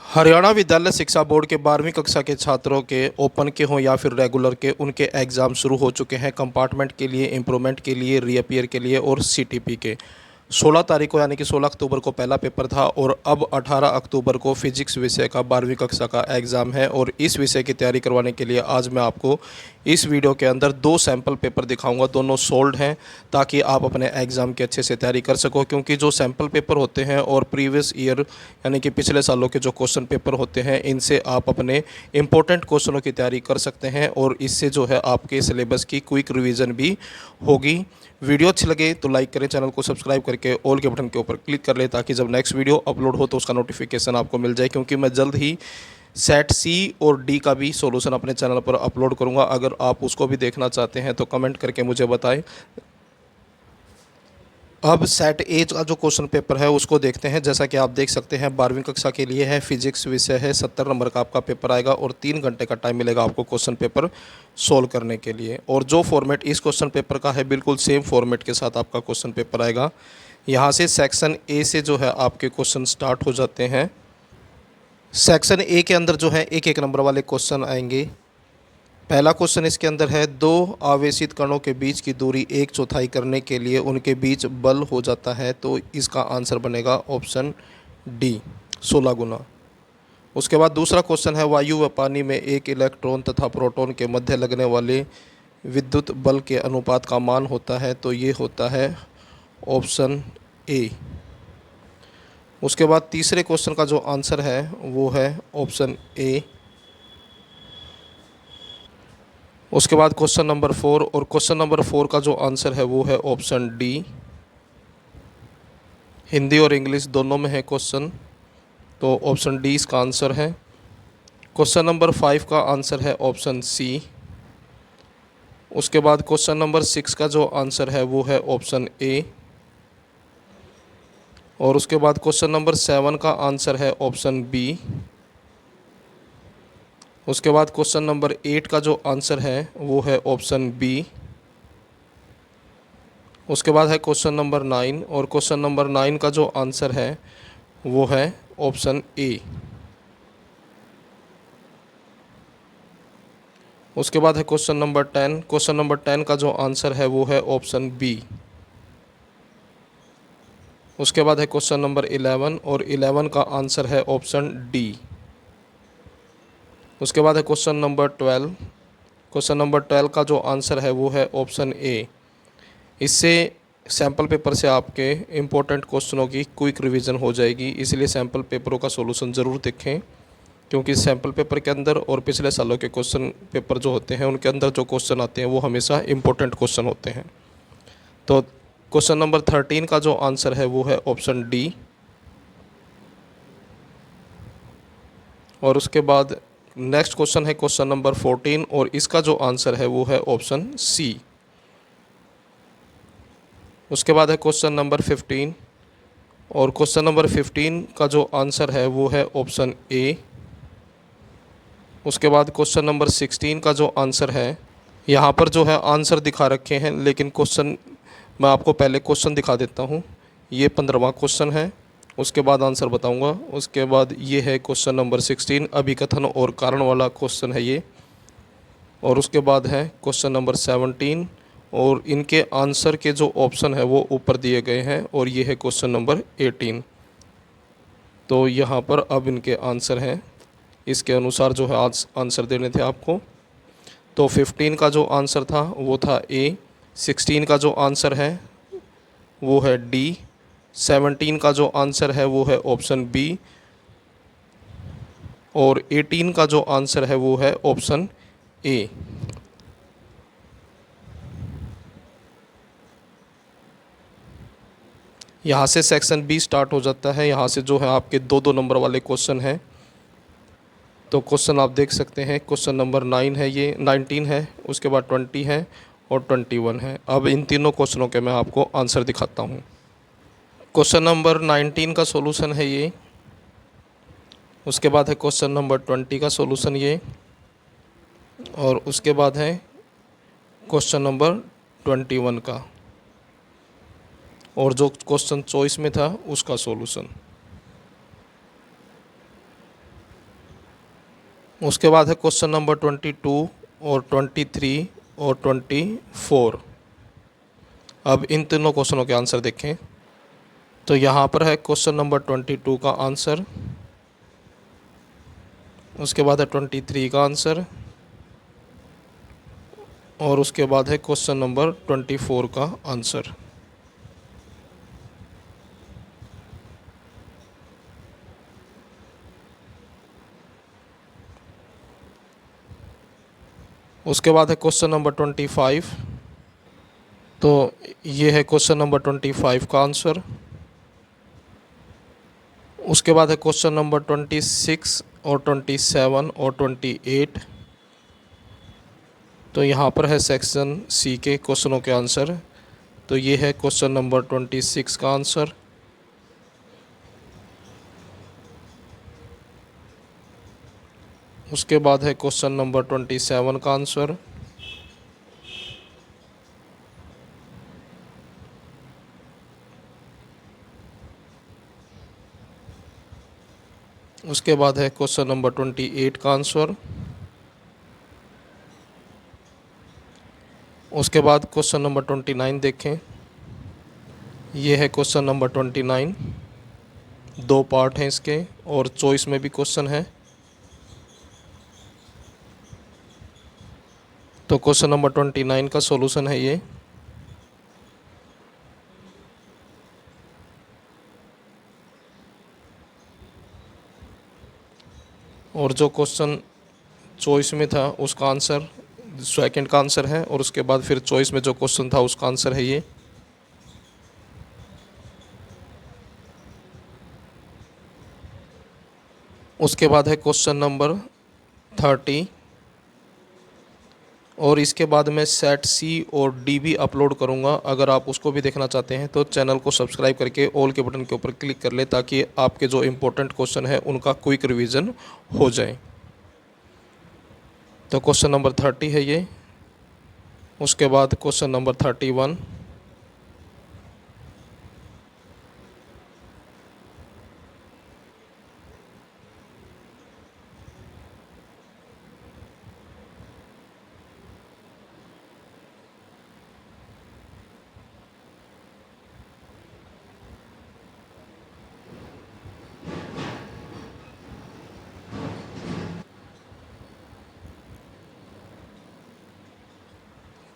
हरियाणा विद्यालय शिक्षा बोर्ड के 12वीं कक्षा के छात्रों के ओपन के हों या फिर रेगुलर के उनके एग्ज़ाम शुरू हो चुके हैं। कंपार्टमेंट के लिए, इम्प्रूवमेंट के लिए, रीअपीयर के लिए और सीटीपी के 16 तारीख को यानी कि 16 अक्टूबर को पहला पेपर था और अब 18 अक्टूबर को फिजिक्स विषय का 12वीं कक्षा का एग्ज़ाम है। और इस विषय की तैयारी करवाने के लिए आज मैं आपको इस वीडियो के अंदर 2 सैम्पल पेपर दिखाऊंगा। दोनों सोल्ड हैं ताकि आप अपने एग्ज़ाम की अच्छे से तैयारी कर सको, क्योंकि जो सैम्पल पेपर होते हैं और प्रीवियस ईयर यानी कि पिछले सालों के जो क्वेश्चन पेपर होते हैं, इनसे आप अपने इंपॉर्टेंट क्वेश्चनों की तैयारी कर सकते हैं और इससे जो है आपके सिलेबस की क्विक रिवीजन भी होगी। वीडियो अच्छी लगे तो लाइक करें, चैनल को सब्सक्राइब करके ऑल के बटन के ऊपर क्लिक कर लें ताकि जब नेक्स्ट वीडियो अपलोड हो तो उसका नोटिफिकेशन आपको मिल जाए, क्योंकि मैं जल्द ही सेट सी और डी का भी सॉल्यूशन अपने चैनल पर अपलोड करूंगा। अगर आप उसको भी देखना चाहते हैं तो कमेंट करके मुझे बताएं। अब सेट ए का जो क्वेश्चन पेपर है उसको देखते हैं। जैसा कि आप देख सकते हैं 12वीं कक्षा के लिए है, फिजिक्स विषय है, 70 नंबर का आपका पेपर आएगा और 3 घंटे का टाइम मिलेगा आपको क्वेश्चन पेपर सोल्व करने के लिए। और जो फॉर्मेट इस क्वेश्चन पेपर का है, बिल्कुल सेम फॉर्मेट के साथ आपका क्वेश्चन पेपर आएगा। यहाँ से सेक्शन ए से जो है आपके क्वेश्चन स्टार्ट हो जाते हैं। सेक्शन ए के अंदर जो है एक एक नंबर वाले क्वेश्चन आएंगे। पहला क्वेश्चन इसके अंदर है, 2 आवेशित कणों के बीच की दूरी 1/4 करने के लिए उनके बीच बल हो जाता है, तो इसका आंसर बनेगा ऑप्शन डी 16 गुना। उसके बाद दूसरा क्वेश्चन है, वायु व पानी में एक इलेक्ट्रॉन तथा प्रोटॉन के मध्य लगने वाले विद्युत बल के अनुपात का मान होता है, तो ये होता है ऑप्शन ए। उसके बाद तीसरे क्वेश्चन का जो आंसर है वो है ऑप्शन ए। उसके बाद क्वेश्चन नंबर 4 और क्वेश्चन नंबर 4 का जो आंसर है वो है ऑप्शन डी। हिंदी और इंग्लिश दोनों में है क्वेश्चन, तो ऑप्शन डी इसका आंसर है। क्वेश्चन नंबर 5 का आंसर है ऑप्शन सी। उसके बाद क्वेश्चन नंबर 6 का जो आंसर है वो है ऑप्शन ए। और उसके बाद क्वेश्चन नंबर 7 का आंसर है ऑप्शन बी। उसके बाद क्वेश्चन नंबर 8 का जो आंसर है वो है ऑप्शन बी। उसके बाद है क्वेश्चन नंबर 9 और क्वेश्चन नंबर 9 का जो आंसर है वो है ऑप्शन ए। उसके बाद है क्वेश्चन नंबर 10। क्वेश्चन नंबर 10 का जो आंसर है वो है ऑप्शन बी। उसके बाद है क्वेश्चन नंबर 11 और 11 का आंसर है ऑप्शन डी। उसके बाद है क्वेश्चन नंबर 12। क्वेश्चन नंबर 12 का जो आंसर है वो है ऑप्शन ए। इससे सैम्पल पेपर से आपके इम्पोर्टेंट क्वेश्चनों की क्विक रिवीजन हो जाएगी, इसलिए सैम्पल पेपरों का सॉल्यूशन ज़रूर देखें, क्योंकि सैम्पल पेपर के अंदर और पिछले सालों के क्वेश्चन पेपर जो होते हैं उनके अंदर जो क्वेश्चन आते हैं वो हमेशा इम्पोर्टेंट क्वेश्चन होते हैं। तो क्वेश्चन नंबर 13 का जो आंसर है वो है ऑप्शन डी। और उसके बाद नेक्स्ट क्वेश्चन है क्वेश्चन नंबर 14 और इसका जो आंसर है वो है ऑप्शन सी। उसके बाद है क्वेश्चन नंबर 15 और क्वेश्चन नंबर 15 का जो आंसर है वो है ऑप्शन ए। उसके बाद क्वेश्चन नंबर 16 का जो आंसर है, यहाँ पर जो है आंसर दिखा रखे हैं, लेकिन क्वेश्चन मैं आपको पहले क्वेश्चन दिखा देता हूँ। ये 15वां क्वेश्चन है, उसके बाद आंसर बताऊँगा। उसके बाद ये है क्वेश्चन नंबर 16, अभिकथन और कारण वाला क्वेश्चन है ये। और उसके बाद है क्वेश्चन नंबर 17 और इनके आंसर के जो ऑप्शन है वो ऊपर दिए गए हैं। और ये है क्वेश्चन नंबर 18। तो यहाँ पर अब इनके आंसर हैं, इसके अनुसार जो है आज आंसर देने थे आपको। तो 15 का जो आंसर था वो था ए, 16 का जो आंसर है वो है डी, 17 का जो आंसर है वो है ऑप्शन बी और 18 का जो आंसर है वो है ऑप्शन ए। यहाँ से सेक्शन बी स्टार्ट हो जाता है। यहाँ से जो है आपके 2-2 नंबर वाले क्वेश्चन हैं। तो क्वेश्चन आप देख सकते हैं, क्वेश्चन नंबर 9 है, ये 19 है, उसके बाद 20 है और 21 है। अब इन तीनों क्वेश्चनों के मैं आपको आंसर दिखाता हूँ। क्वेश्चन नंबर 19 का सॉल्यूशन है ये। उसके बाद है क्वेश्चन नंबर 20 का सॉल्यूशन ये। और उसके बाद है क्वेश्चन नंबर 21 का, और जो क्वेश्चन चॉइस में था उसका सॉल्यूशन। उसके बाद है क्वेश्चन नंबर 22 और 23 और 24। अब इन तीनों क्वेश्चनों के आंसर देखें। तो यहाँ पर है क्वेश्चन नंबर 22 का आंसर, उसके बाद है 23 का आंसर, और उसके बाद है क्वेश्चन नंबर 24 का आंसर। उसके बाद है क्वेश्चन नंबर 25। तो ये है क्वेश्चन नंबर 25 का आंसर। उसके बाद है क्वेश्चन नंबर 26 और 27 और 28। तो यहाँ पर है सेक्शन सी के क्वेश्चनों के आंसर। तो ये है क्वेश्चन नंबर 26 का आंसर। उसके बाद है क्वेश्चन नंबर 27 का आंसर। उसके बाद है क्वेश्चन नंबर 28 का आंसर। उसके बाद क्वेश्चन नंबर 29 देखें। ये है क्वेश्चन नंबर 29। दो पार्ट हैं इसके और चॉइस में भी क्वेश्चन है। तो क्वेश्चन नंबर 29 का सॉल्यूशन है ये। और जो क्वेश्चन चॉइस में था उसका आंसर सेकंड का आंसर है, और उसके बाद फिर चॉइस में जो क्वेश्चन था उसका आंसर है ये। उसके बाद है क्वेश्चन नंबर 30, और इसके बाद मैं सेट सी और डी भी अपलोड करूंगा। अगर आप उसको भी देखना चाहते हैं तो चैनल को सब्सक्राइब करके ऑल के बटन के ऊपर क्लिक कर ले, ताकि आपके जो इम्पोर्टेंट क्वेश्चन है उनका क्विक रिवीजन हो जाए। तो क्वेश्चन नंबर 30 है ये। उसके बाद क्वेश्चन नंबर 31।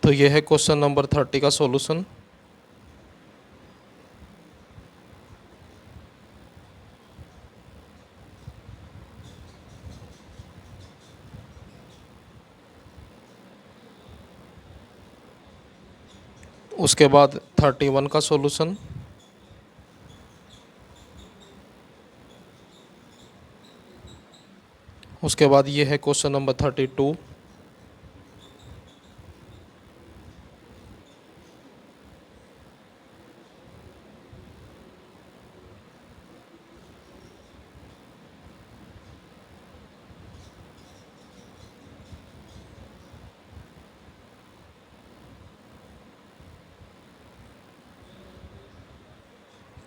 तो ये है क्वेश्चन नंबर 30 का सॉल्यूशन। उसके बाद 31 का सॉल्यूशन। उसके बाद ये है क्वेश्चन नंबर 32।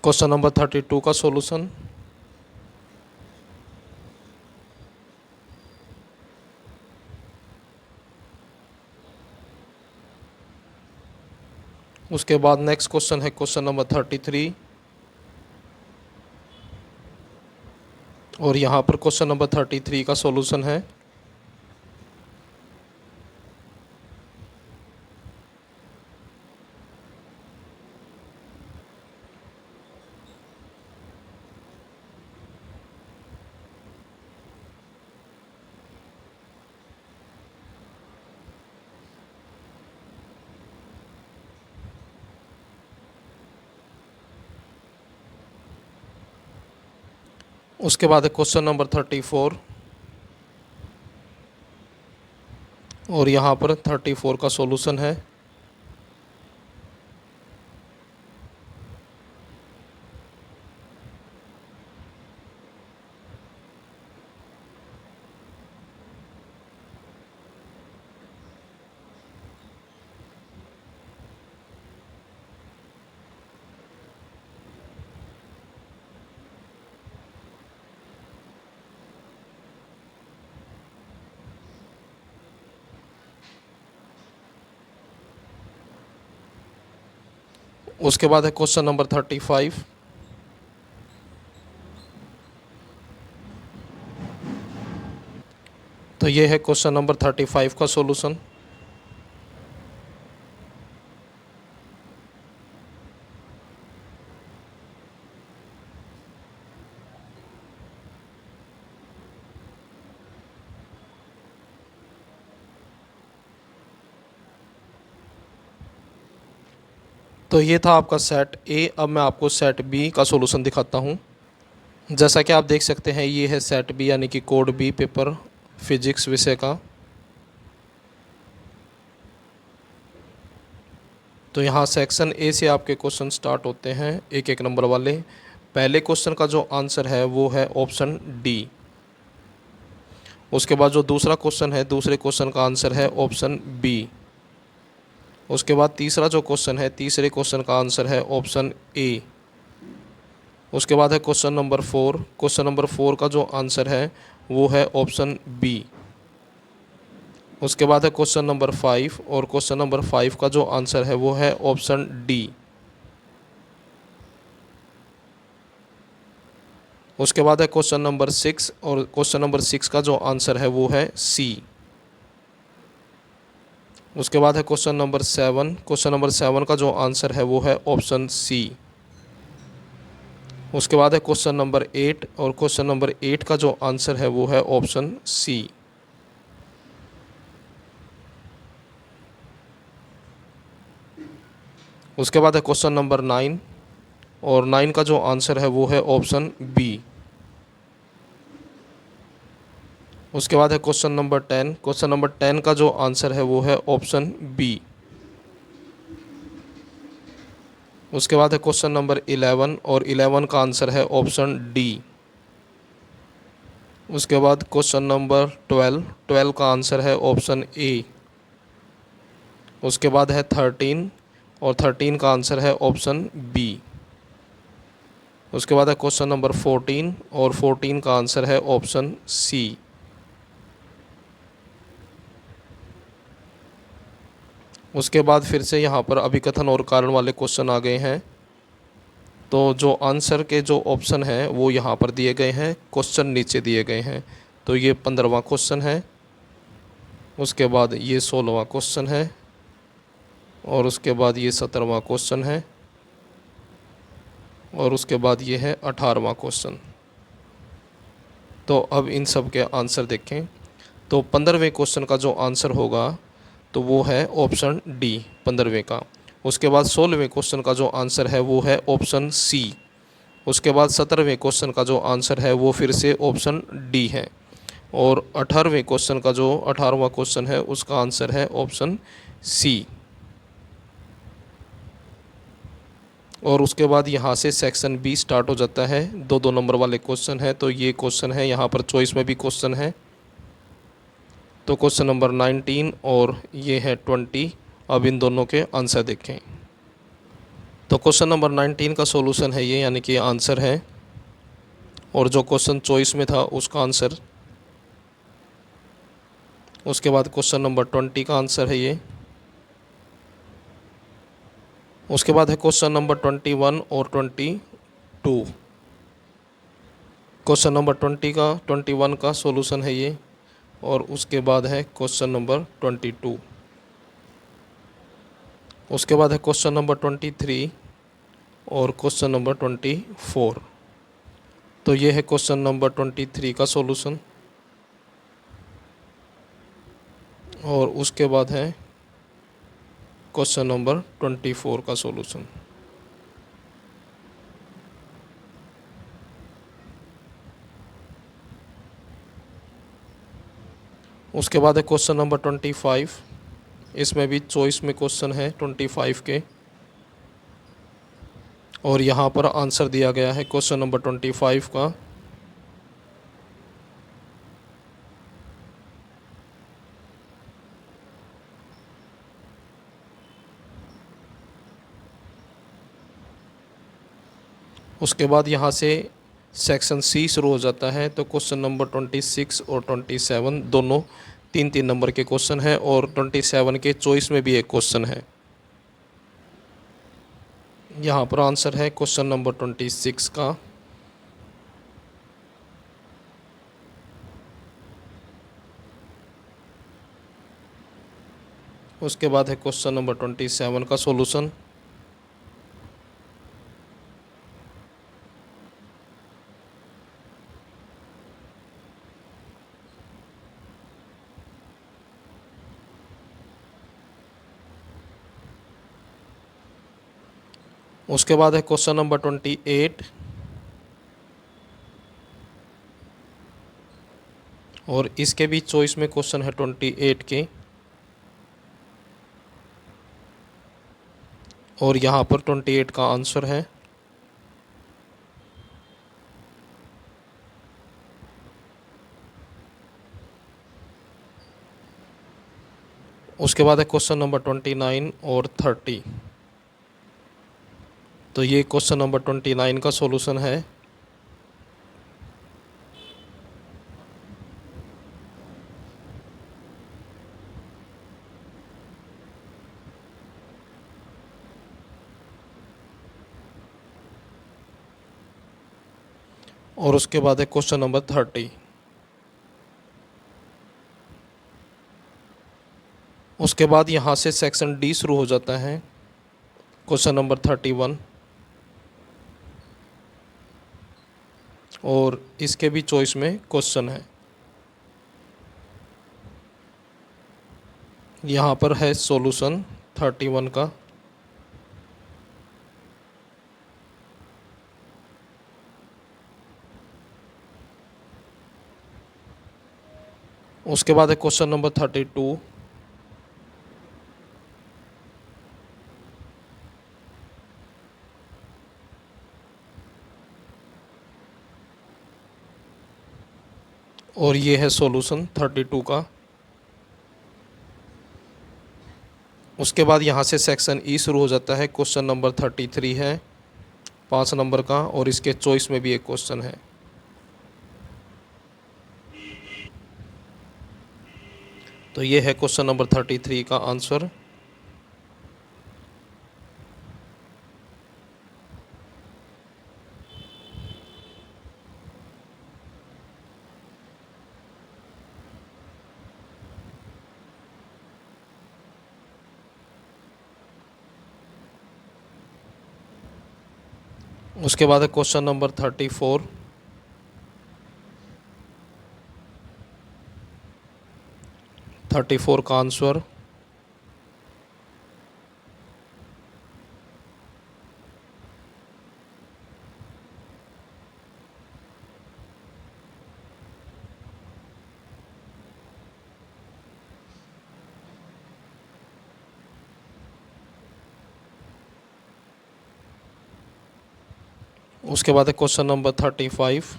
क्वेश्चन नंबर 32 का सॉल्यूशन। उसके बाद नेक्स्ट क्वेश्चन है क्वेश्चन नंबर 33, और यहाँ पर क्वेश्चन नंबर 33 का सॉल्यूशन है। उसके बाद है क्वेश्चन नंबर 34, और यहाँ पर 34 का सॉल्यूशन है। उसके बाद है क्वेश्चन नंबर 35। तो ये है क्वेश्चन नंबर 35 का सॉल्यूशन। तो ये था आपका सेट ए। अब मैं आपको सेट बी का सॉल्यूशन दिखाता हूँ। जैसा कि आप देख सकते हैं, ये है सेट बी यानी कि कोड बी, पेपर फिजिक्स विषय का। तो यहाँ सेक्शन ए से आपके क्वेश्चन स्टार्ट होते हैं, एक एक नंबर वाले। पहले क्वेश्चन का जो आंसर है वो है ऑप्शन डी। उसके बाद जो दूसरा क्वेश्चन है, दूसरे क्वेश्चन का आंसर है ऑप्शन बी। उसके बाद तीसरा जो क्वेश्चन है, तीसरे क्वेश्चन का आंसर है ऑप्शन ए। उसके बाद है क्वेश्चन नंबर 4। क्वेश्चन नंबर 4 का जो आंसर है वो है ऑप्शन बी। उसके बाद है क्वेश्चन नंबर 5, और क्वेश्चन नंबर 5 का जो आंसर है वो है ऑप्शन डी। उसके बाद है क्वेश्चन नंबर 6, और क्वेश्चन नंबर 6 का जो आंसर है वो है सी। उसके बाद है क्वेश्चन नंबर 7। क्वेश्चन नंबर 7 का जो आंसर है वो है ऑप्शन सी। उसके बाद है क्वेश्चन नंबर 8, और क्वेश्चन नंबर 8 का जो आंसर है वो है ऑप्शन सी। उसके बाद है क्वेश्चन नंबर 9, और 9 का जो आंसर है वो है ऑप्शन बी। उसके बाद है क्वेश्चन नंबर 10। क्वेश्चन नंबर 10 का जो आंसर है वो है ऑप्शन बी। उसके बाद है क्वेश्चन नंबर 11, और 11 का आंसर है ऑप्शन डी। उसके बाद क्वेश्चन नंबर 12। 12 का आंसर है ऑप्शन ए। उसके बाद है 13, और 13 का आंसर है ऑप्शन बी। उसके बाद है क्वेश्चन नंबर 14, और 14 का आंसर है ऑप्शन सी। उसके बाद फिर से यहाँ पर अभिकथन और कारण वाले क्वेश्चन आ गए हैं। तो जो आंसर के जो ऑप्शन हैं वो यहाँ पर दिए गए हैं, क्वेश्चन नीचे दिए गए हैं। तो ये 15वां क्वेश्चन है, उसके बाद ये 16वां क्वेश्चन है, और उसके बाद ये 17वां क्वेश्चन है, और उसके बाद ये है 18वां क्वेश्चन। तो अब इन सब के आंसर देखें। तो 15वें क्वेश्चन का जो आंसर होगा तो वो है ऑप्शन डी, 15वें का। उसके बाद 16वें क्वेश्चन का जो आंसर है वो है ऑप्शन सी। उसके बाद 17वें क्वेश्चन का जो आंसर है वो फिर से ऑप्शन डी है, और 18वें क्वेश्चन का जो 18वां क्वेश्चन है उसका आंसर है ऑप्शन सी। और उसके बाद यहाँ से सेक्शन बी स्टार्ट हो जाता है, 2-2 नंबर वाले क्वेश्चन है। तो ये क्वेश्चन है, यहाँ पर चॉइस में भी क्वेश्चन है। तो क्वेश्चन नंबर 19 और ये है 20। अब इन दोनों के आंसर देखें। तो क्वेश्चन नंबर 19 का सॉल्यूशन है ये, यानी कि आंसर है, और जो क्वेश्चन चॉइस में था उसका आंसर। उसके बाद क्वेश्चन नंबर 20 का आंसर है ये। उसके बाद है क्वेश्चन नंबर 21 और 22। क्वेश्चन नंबर 21 का सॉल्यूशन है ये, और उसके बाद है क्वेश्चन नंबर 22। उसके बाद है क्वेश्चन नंबर 23 और क्वेश्चन नंबर 24। तो ये है क्वेश्चन नंबर 23 का सॉल्यूशन, और उसके बाद है क्वेश्चन नंबर 24 का सॉल्यूशन। उसके बाद है क्वेश्चन नंबर 25। इसमें भी चॉइस में क्वेश्चन है 25 के, और यहाँ पर आंसर दिया गया है क्वेश्चन नंबर 25 का। उसके बाद यहाँ से सेक्शन सी शुरू हो जाता है। तो क्वेश्चन नंबर 26 और 27 दोनों 3-3 नंबर के क्वेश्चन हैं, और 27 के चॉइस में भी एक क्वेश्चन है। यहाँ पर आंसर है क्वेश्चन नंबर 26 का। उसके बाद है क्वेश्चन नंबर 27 का सॉल्यूशन। उसके बाद है क्वेश्चन नंबर 28 और इसके भी चॉइस में क्वेश्चन है 28 के, और यहाँ पर 28 का आंसर है। उसके बाद है क्वेश्चन नंबर 29 और 30। तो ये क्वेश्चन नंबर 29 का सॉल्यूशन है। और उसके बाद है क्वेश्चन नंबर 30। उसके बाद यहाँ से सेक्शन डी शुरू हो जाता है, क्वेश्चन नंबर 31, और इसके भी चॉइस में क्वेश्चन है। यहाँ पर है सॉल्यूशन 31 का। उसके बाद है क्वेश्चन नंबर 32, और ये है सॉल्यूशन 32 का। उसके बाद यहाँ से सेक्शन ई शुरू हो जाता है, क्वेश्चन नंबर 33 है 5 नंबर का, और इसके चॉइस में भी एक क्वेश्चन है। तो ये है क्वेश्चन नंबर 33 का आंसर। उसके बाद है क्वेश्चन नंबर 34। का आंसर। उसके बाद है क्वेश्चन नंबर 35।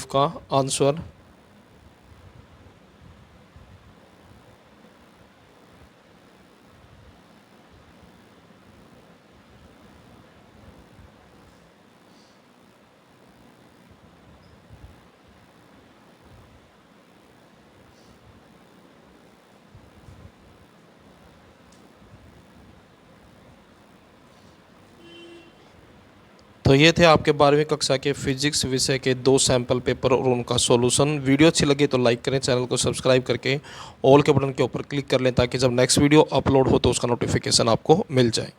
का आंसर। तो ये थे आपके 12वीं कक्षा के फिजिक्स विषय के 2 सैम्पल पेपर और उनका सॉल्यूशन। वीडियो अच्छी लगी तो लाइक करें, चैनल को सब्सक्राइब करके ऑल के बटन के ऊपर क्लिक कर लें ताकि जब नेक्स्ट वीडियो अपलोड हो तो उसका नोटिफिकेशन आपको मिल जाए।